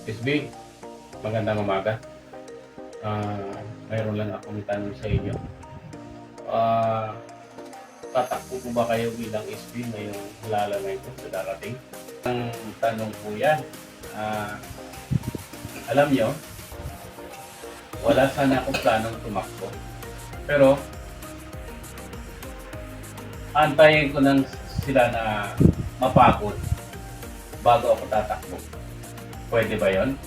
SB, magandang umaga. Mayroon lang akong tanong sa inyo. Ah, Tatakbo po ba kayo bilang SB ngayong lalamay ko sa darating? Ang tanong po yan. Ah, Alam nyo, wala sana akong planong tumakbo. Pero, antayin ko lang sila na mapagod bago ako tatakbo. Pwede ba yon?